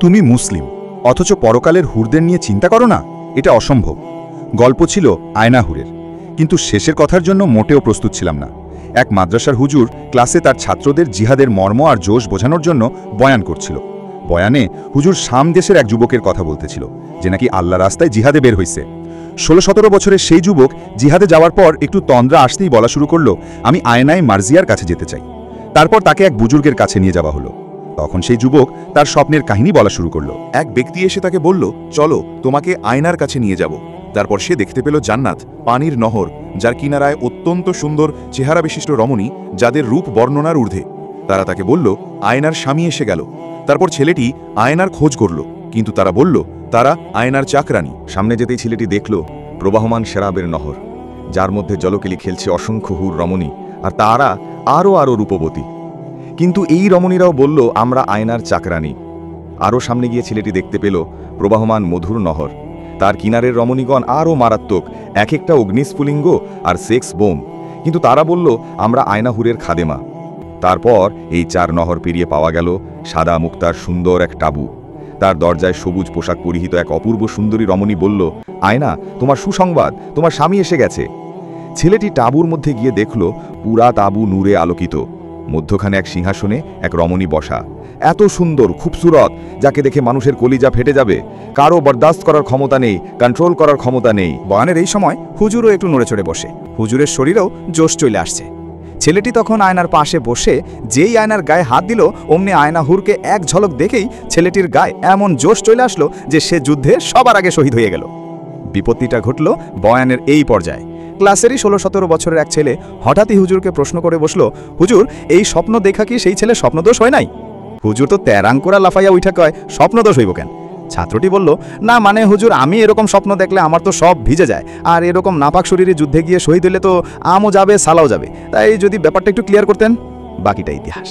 তুমি মুসলিম, অথচ পরকালের হুরদের নিয়ে চিন্তা করো না? এটা অসম্ভব। গল্প ছিল আয়নাহুরের, কিন্তু শেষের কথার জন্য মোটেও প্রস্তুত ছিলাম না। এক মাদ্রাসার হুজুর ক্লাসে তার ছাত্রদের জিহাদের মর্ম আর জোশ বোঝানোর জন্য বয়ান করছিল। বয়ানে হুজুর শাম দেশের এক যুবকের কথা বলতেছিল, যে নাকি আল্লাহ রাস্তায় জিহাদে বের হইছে। 16-17 বছরের সেই যুবক জিহাদে যাওয়ার পর একটু তন্দ্রা আসতেই বলা শুরু করলো, আমি আয়নায় মার্জিয়ার কাছে যেতে চাই। তারপর তাকে এক বুজুর্গের কাছে নিয়ে যাওয়া হলো। তখন সেই যুবক তার স্বপ্নের কাহিনী বলা শুরু করলো। এক ব্যক্তি এসে তাকে বলল, চলো তোমাকে আয়নার কাছে নিয়ে যাব। তারপর সে দেখতে পেল জান্নাত, পানির নহর, যার কিনারায় অত্যন্ত সুন্দর চেহারা বিশিষ্ট রমণী, যাদের রূপ বর্ণনার ঊর্ধ্বে। তারা তাকে বলল, আয়নার স্বামী এসে গেল। তারপর ছেলেটি আয়নার খোঁজ করল, কিন্তু তারা বলল তারা আয়নার চাকরানী। সামনে যেতেই ছেলেটি দেখল প্রবাহমান শেরাবের নহর, যার মধ্যে জলকেলি খেলছে অসংখ্য হুর রমণী, আর তারা আরও রূপবতী। কিন্তু এই রমণীরাও বলল, আমরা আয়নার চাকরানী। আরও সামনে গিয়ে ছেলেটি দেখতে পেল প্রবাহমান মধুর নহর, তার কিনারের রমণীগণ আরও মারাত্মক, এক একটা অগ্নিস্ফুলিঙ্গ আর সেক্স বোম। কিন্তু তারা বলল, আমরা আয়নাহুরের খাদেমা। তারপর এই 4 নহর পেরিয়ে পাওয়া গেল সাদা মুক্তার সুন্দর এক টাবু। তার দরজায় সবুজ পোশাক পরিহিত এক অপূর্ব সুন্দরী রমণী বলল, আয়না, তোমার সুসংবাদ, তোমার স্বামী এসে গেছে। ছেলেটি টাবুর মধ্যে গিয়ে দেখল পুরা তাবু নূরে আলোকিত। মধ্যখানে এক সিংহাসনে এক রমণী বসা, এত সুন্দর, খুবসুরত, যাকে দেখে মানুষের কলিজা ফেটে যাবে। কারো বরদাস্ত করার ক্ষমতা নেই, কন্ট্রোল করার ক্ষমতা নেই। বয়ানের এই সময় হুজুরও একটু নড়ে চড়ে বসে, হুজুরের শরীরেও জোশ চলে আসছে। ছেলেটি তখন আয়নার পাশে বসে যেই আয়নার গায়ে হাত দিল, অমনি আয়নাহুরকে এক ঝলক দেখেই ছেলেটির গায়ে এমন জোশ চলে আসলো যে সে যুদ্ধে সবার আগে শহীদ হয়ে গেল। বিপত্তিটা ঘটল বয়ানের এই পর্যায়ে। ক্লাসেরই 16-17 বছরের এক ছেলে হঠাৎই হুজুরকে প্রশ্ন করে বসলো, হুজুর, এই স্বপ্ন দেখা কি সেই ছেলে স্বপ্নদোষ হয় নাই? হুজুর তো তেরাং করা লাফাইয়া উঠা কয়, স্বপ্নদোষ হইব কেন? ছাত্রটি বলল, না মানে হুজুর, আমি এরকম স্বপ্ন দেখলে আমার তো সব ভিজে যায়, আর এরকম নাপাক শরীরে যুদ্ধে গিয়ে শহীদ হলে তো আমও যাবে, সালাও যাবে। তাই যদি ব্যাপারটা একটু ক্লিয়ার করতেন। বাকিটা ইতিহাস।